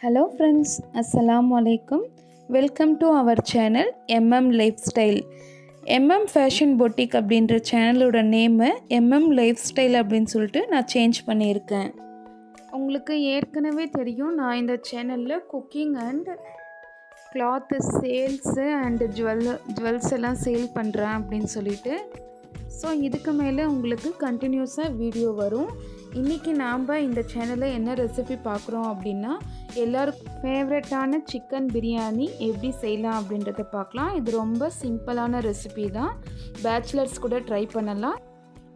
Hello friends, Assalamu alaikum. Welcome to our channel Lifestyle. Fashion Boutique அப்படின்ற சேனலோட நேமை Lifestyle அப்படின்னு சொல்லிட்டு நான் சேஞ்ச் பண்ணியிருக்கேன். உங்களுக்கு ஏற்கனவே தெரியும், நான் இந்த சேனலில் cooking and cloth sales and jewels எல்லாம் சேல் பண்ணுறேன் அப்படின்னு சொல்லிட்டு. ஸோ இதுக்கு மேலே உங்களுக்கு கண்டினியூஸாக வீடியோ வரும். இன்றைக்கி நாம் இந்த சேனலில் என்ன ரெசிபி பார்க்குறோம் அப்படின்னா, எல்லோருக்கும் ஃபேவரட்டான சிக்கன் பிரியாணி எப்படி செய்யலாம் அப்படின்றத பார்க்கலாம். இது ரொம்ப சிம்பிளான ரெசிபி தான், பேச்சுலர்ஸ் கூட ட்ரை பண்ணலாம்.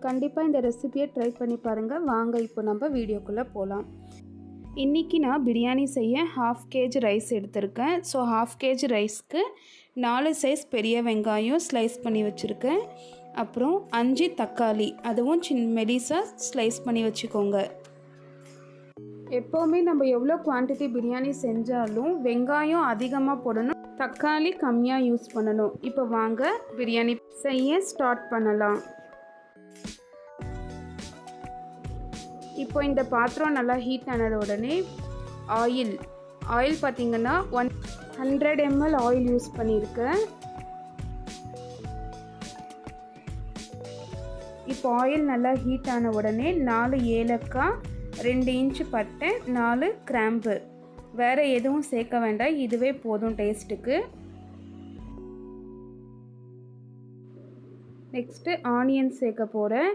கண்டிப்பாக இந்த ரெசிபியை ட்ரை பண்ணி பாருங்கள். வாங்க இப்போ நம்ம வீடியோக்குள்ளே போகலாம். இன்றைக்கி நான் பிரியாணி செய்ய 1/2 kg ரைஸ் எடுத்திருக்கேன். ஸோ 1/2 kg ரைஸ்க்கு 4 சைஸ் பெரிய வெங்காயம் ஸ்லைஸ் பண்ணி வச்சுருக்கேன். அப்புறம் 5 தக்காளி, அதுவும் மெலிசாக ஸ்லைஸ் பண்ணி வச்சுக்கோங்க. எப்போவுமே நம்ம எவ்வளோ குவான்டிட்டி பிரியாணி செஞ்சாலும் வெங்காயம் அதிகமாக போடணும், தக்காளி கம்மியாக யூஸ் பண்ணணும். இப்போ வாங்க பிரியாணி செய்ய ஸ்டார்ட் பண்ணலாம். இப்போ இந்த பாத்திரம் நல்லா ஹீட் ஆனது உடனே ஆயில் பார்த்திங்கன்னா 100 ml ஆயில் யூஸ் பண்ணியிருக்கேன். இப்போ ஆயில் நல்லா ஹீட் ஆன உடனே 4 ஏலக்காய், 2 இன்ச்சு பட்டை, 4 கிராம்பு, வேறு எதுவும் சேர்க்க வேண்டாம், இதுவே போதும் டேஸ்ட்டுக்கு. நெக்ஸ்ட்டு ஆனியன் சேர்க்க போகிறேன்.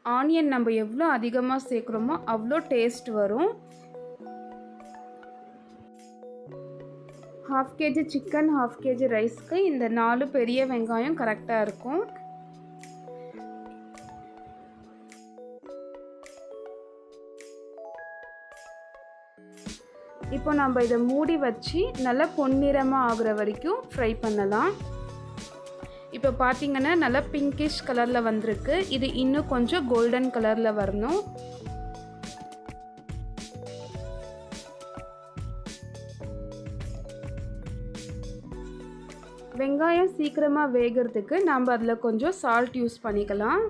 ஆனியன் நம்ம எவ்வளோ அதிகமாக சேர்க்குறோமோ அவ்வளோ டேஸ்ட் வரும். 1/2 kg சிக்கன் 1/2 kg ரைஸ்க்கு இந்த 4 பெரிய வெங்காயம் கரெக்டாக இருக்கும். இப்போ நம்ம இதை மூடி வச்சு நல்லா பொன்னிறமாக ஆகுற வரைக்கும் ஃப்ரை பண்ணலாம். இப்போ பார்த்திங்கன்னா நல்லா பிங்கிஷ் கலரில் வந்திருக்கு. இது இன்னும் கொஞ்சம் கோல்டன் கலரில் வரணும். வெங்காயம் சீக்கிரமாக வேகிறதுக்கு நம்ம அதில் கொஞ்சம் சால்ட் யூஸ் பண்ணிக்கலாம்.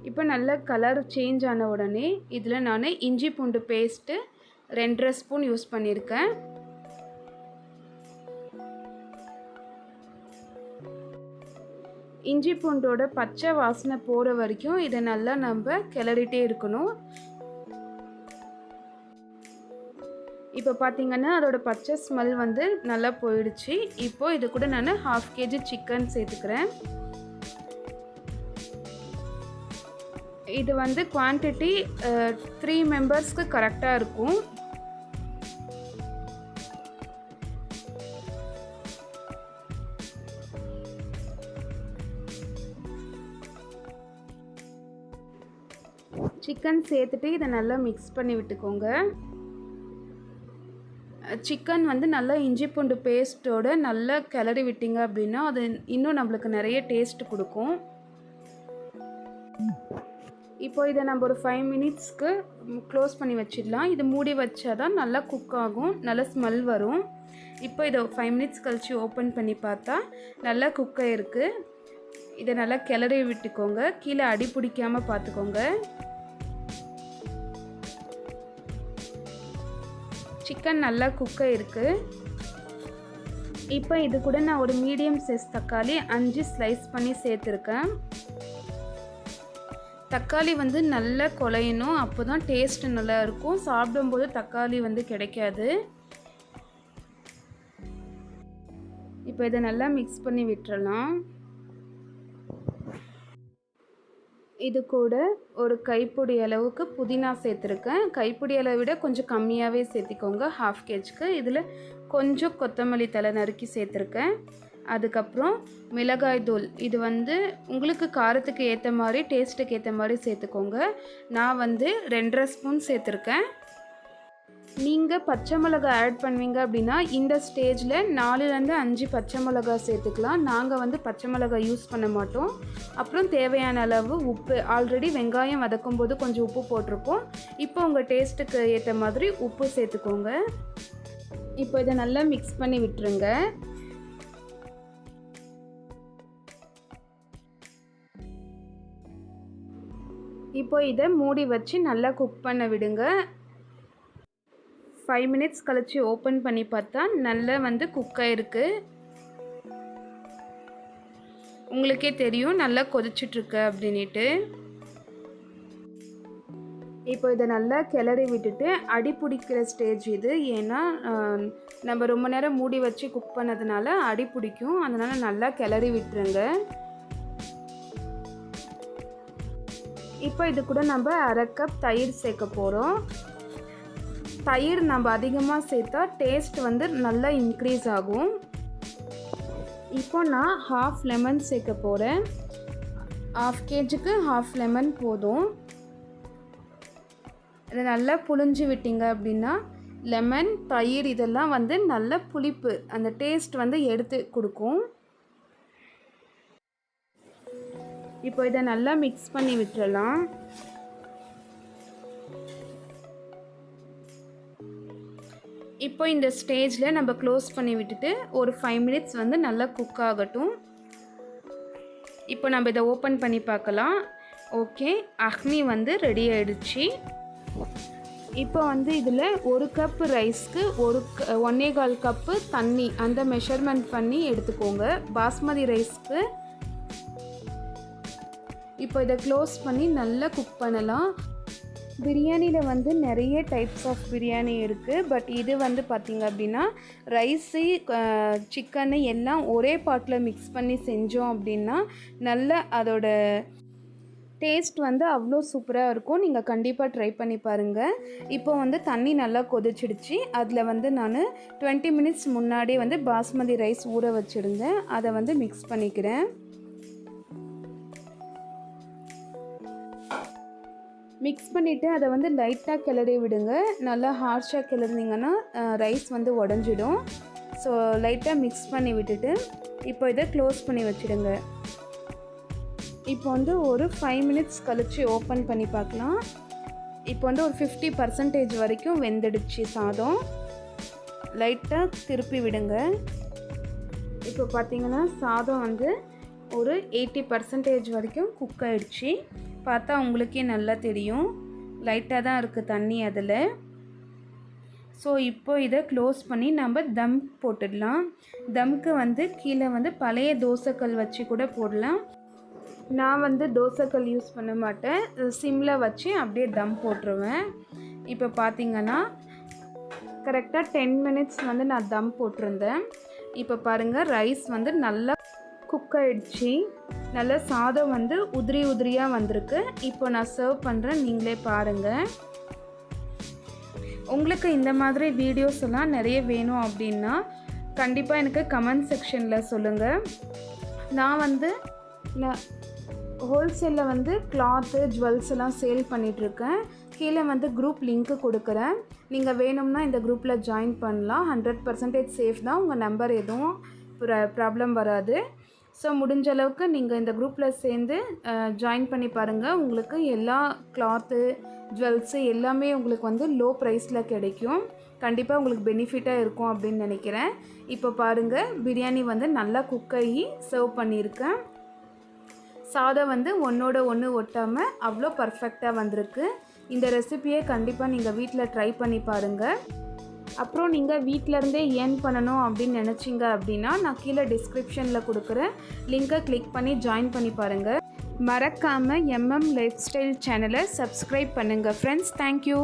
இப்போ நல்ல கலர் சேஞ்ச் ஆன உடனே இதில் நான் இஞ்சி பூண்டு பேஸ்ட்டு 2.5 ஸ்பூன் யூஸ் பண்ணியிருக்கேன். இஞ்சி பூண்டோட பச்சை வாசனை போகிற வரைக்கும் இதை நல்லா நம்ம கிளறிட்டே இருக்கணும். இப்போ பார்த்திங்கன்னா அதோட பச்சை ஸ்மெல் நல்லா போயிடுச்சு. இப்போது இது கூட நான் 1/2 kg சிக்கன் சேர்த்துக்கிறேன். இது குவான்டிட்டி 3 மெம்பர்ஸ்க்கு கரெக்டாக இருக்கும். சிக்கன் சேர்த்துட்டு இதை நல்லா மிக்ஸ் பண்ணி விட்டுக்கோங்க. சிக்கன் நல்லா இஞ்சி பூண்டு பேஸ்ட்டோட நல்லா கிளறி விட்டிங்க அப்படின்னா அது இன்னும் நம்மளுக்கு நிறைய டேஸ்ட் கொடுக்கும். இப்போ இதை நம்ம ஒரு 5 மினிட்ஸ்க்கு க்ளோஸ் பண்ணி வச்சிடலாம். இது மூடி வச்சா தான் நல்லா குக் ஆகும், நல்ல ஸ்மெல் வரும். இப்போ இதை 5 மினிட்ஸ் கழித்து ஓப்பன் பண்ணி பார்த்தா நல்லா குக் ஆகிருக்கு. இதை நல்லா கிளறி விட்டுக்கோங்க, கீழே அடி பிடிக்காமல் பார்த்துக்கோங்க. சிக்கன் நல்லா குக் ஆகிருக்கு. இப்போ இது கூட நான் ஒரு மீடியம் சைஸ் தக்காளி 5 ஸ்லைஸ் பண்ணி சேர்த்துருக்கேன். தக்காளி நல்லா குழையணும், அப்போ தான் டேஸ்ட் நல்லா இருக்கும். சாப்பிடும்போது தக்காளி கிடைக்காது. இப்போ இதை நல்லா மிக்ஸ் பண்ணி விட்டுறலாம். இது கூட ஒரு கைப்பிடி அளவுக்கு புதினா சேர்த்துருக்கேன். கைப்பிடி அளவை விட கொஞ்சம் கம்மியாகவே சேர்த்திக்கோங்க 1/2 kgக்கு. இதில் கொஞ்சம் கொத்தமல்லி தழை நறுக்கி சேர்த்துருக்கேன். அதுக்கப்புறம் மிளகாய் தூள், இது உங்களுக்கு காரத்துக்கு ஏற்ற மாதிரி டேஸ்ட்டுக்கு ஏற்ற மாதிரி சேர்த்துக்கோங்க. நான் 2.5 ஸ்பூன் சேர்த்துருக்கேன். நீங்கள் பச்சை மிளகாய் ஆட் பண்ணுவீங்க அப்படின்னா இந்த ஸ்டேஜில் 4லேருந்து 5 பச்சை மிளகாய் சேர்த்துக்கலாம். நாங்கள் பச்சை மிளகாய் யூஸ் பண்ண மாட்டோம். அப்புறம் தேவையான அளவு உப்பு, ஆல்ரெடி வெங்காயம் வதக்கும் போது கொஞ்சம் உப்பு போட்டிருப்போம். இப்போ உங்கள் டேஸ்ட்டுக்கு ஏற்ற மாதிரி உப்பு சேர்த்துக்கோங்க. இப்போ இதை நல்லா மிக்ஸ் பண்ணி விட்டுருங்க. இப்போ இதை மூடி வச்சு நல்லா குக் பண்ண விடுங்க. 5 மினிட்ஸ் கழிச்சு ஓப்பன் பண்ணி பார்த்தா நல்லா வந்து குக் ஆயிருக்கு. உங்களுக்கே தெரியும் நல்லா கொதிச்சிட்ருக்கு அப்படின்ட்டு. இப்போ இதை நல்லா கிளறி விட்டுட்டு அடி பிடிக்கிற ஸ்டேஜ் இது. ஏன்னா நம்ம ரொம்ப நேரம் மூடி வச்சு குக் பண்ணதுனால அடி பிடிக்கும். அதனால் நல்லா கிளறி விட்டுருங்க. இப்போ இது கூட நம்ம 1/2 கப் தயிர் சேர்க்க போகிறோம். தயிர் நம்ம அதிகமாக சேர்த்தா டேஸ்ட் வந்து நல்லா இன்க்ரீஸ் ஆகும். இப்போ நான் 1/2 லெமன் சேர்க்க போகிறேன். 1/2 kgக்கு 1/2 லெமன் போதும். இதை நல்லா புழிஞ்சு விட்டீங்க அப்படின்னா லெமன், தயிர் இதெல்லாம் வந்து நல்ல புளிப்பு அந்த டேஸ்ட் வந்து எடுத்து கொடுக்கும். இப்போ இதை நல்லா மிக்ஸ் பண்ணி விட்டுறலாம். இப்போ இந்த ஸ்டேஜில் நம்ம க்ளோஸ் பண்ணி விட்டுட்டு ஒரு 5 மினிட்ஸ் வந்து நல்லா குக் ஆகட்டும். இப்போ நம்ம இதை ஓப்பன் பண்ணி பார்க்கலாம். ஓகே, அக்னி வந்து ரெடி ஆகிடுச்சு. இப்போ வந்து இதில் 1 கப் ரைஸ்க்கு 1.25 கப்பு தண்ணி அந்த மெஷர்மெண்ட் பண்ணி எடுத்துக்கோங்க. பாஸ்மதி ரைஸ்க்கு. இப்போ இதை க்ளோஸ் பண்ணி நல்லா குக் பண்ணலாம். பிரியாணியில் வந்து நிறைய டைப்ஸ் ஆஃப் பிரியாணி இருக்குது. பட் இது வந்து பார்த்திங்க அப்படின்னா ரைஸு, சிக்கனு எல்லாம் ஒரே பாட்டில் மிக்ஸ் பண்ணி செஞ்சோம் அப்படின்னா நல்ல அதோட டேஸ்ட் வந்து அவ்வளோ சூப்பராக இருக்கும். நீங்கள் கண்டிப்பாக ட்ரை பண்ணி பாருங்கள். இப்போ வந்து தண்ணி நல்லா கொதிச்சிடுச்சு. அதில் வந்து நான் 20 மினிட்ஸ் முன்னாடி வந்து பாஸ்மதி ரைஸ் ஊற வச்சுருந்தேன். அதை வந்து மிக்ஸ் பண்ணிக்கிறேன். மிக்ஸ் பண்ணிவிட்டு அதை வந்து லைட்டாக கிளறி விடுங்க. நல்லா ஹார்ஷாக கிளறினீங்கன்னா ரைஸ் வந்து உடஞ்சிடும். ஸோ லைட்டாக மிக்ஸ் பண்ணி விட்டுட்டு இப்போ இதை க்ளோஸ் பண்ணி வச்சுடுங்க. இப்போ வந்து ஒரு 5 மினிட்ஸ் கழித்து ஓப்பன் பண்ணி பார்க்கலாம். இப்போ வந்து ஒரு 50% வரைக்கும் வெந்துடுச்சு சாதம். லைட்டாக திருப்பி விடுங்க. இப்போ பார்த்திங்கன்னா சாதம் வந்து ஒரு 80% வரைக்கும் குக் ஆகிடுச்சு. பார்த்தா உங்களுக்கே நல்லா தெரியும். லைட்டாக தான் இருக்குது தண்ணி அதில். ஸோ இப்போ இதை க்ளோஸ் பண்ணி நம்ம தம் போட்டுடலாம். தம்க்கு வந்து கீழே வந்து பழைய தோசைக்கல் வச்சு கூட போடலாம். நான் வந்து தோசைக்கல் யூஸ் பண்ண மாட்டேன். சிம்மில் வச்சு அப்படியே தம் போட்டுருவேன். இப்போ பார்த்திங்கன்னா கரெக்டாக 10 மினிட்ஸ் வந்து நான் தம் போட்டிருந்தேன். இப்போ பாருங்கள் ரைஸ் வந்து நல்லா குக் ஆகிடுச்சு. நல்லா சாதம் வந்து உதிரி உதிரியாக வந்திருக்கு. இப்போ நான் சர்வ் பண்ணுறேன், நீங்களே பாருங்கள். உங்களுக்கு இந்த மாதிரி வீடியோஸ் எல்லாம் நிறைய வேணும் அப்படின்னா கண்டிப்பாக எனக்கு கமெண்ட் செக்ஷனில் சொல்லுங்கள். நான் ஹோல்சேலில் வந்து கிளாத்து, ஜுவல்ஸ் எல்லாம் சேல் பண்ணிகிட்ருக்கேன். கீழே வந்து குரூப் லிங்க்கு கொடுக்குறேன். நீங்கள் வேணும்னா இந்த குரூப்பில் ஜாயின் பண்ணலாம். 100% சேஃப் தான். உங்கள் நம்பர் எதுவும் ப்ராப்ளம் வராது. ஸோ முடிஞ்ச அளவுக்கு நீங்கள் இந்த குரூப்பில் சேர்ந்து ஜாயின் பண்ணி பாருங்கள். உங்களுக்கு எல்லா கிளாத்து, ஜுவல்ஸு எல்லாமே உங்களுக்கு வந்து லோ ப்ரைஸில் கிடைக்கும். கண்டிப்பாக உங்களுக்கு பெனிஃபிட்டாக இருக்கும் அப்படின்னு நினைக்கிறேன். இப்போ பாருங்கள் பிரியாணி வந்து நல்லா குக் ஆகி சர்வ் பண்ணியிருக்கேன். சாதம் வந்து ஒன்றோட ஒன்று ஒட்டாமல் அவ்வளோ பர்ஃபெக்டாக வந்திருக்கு. இந்த ரெசிபியை கண்டிப்பாக நீங்கள் வீட்டில் ட்ரை பண்ணி பாருங்கள். அப்புறம் நீங்கள் வீட்டிலருந்தே ஏர்ன் பண்ணணும் அப்படின்னு நினச்சிங்க அப்படின்னா நான் கீழே டிஸ்கிரிப்ஷனில் கொடுக்குற லிங்கை கிளிக் பண்ணி ஜாயின் பண்ணி பாருங்கள். மறக்காமல் லைஃப் ஸ்டைல் சேனலை சப்ஸ்கிரைப் பண்ணுங்கள் ஃப்ரெண்ட்ஸ். தேங்க்யூ.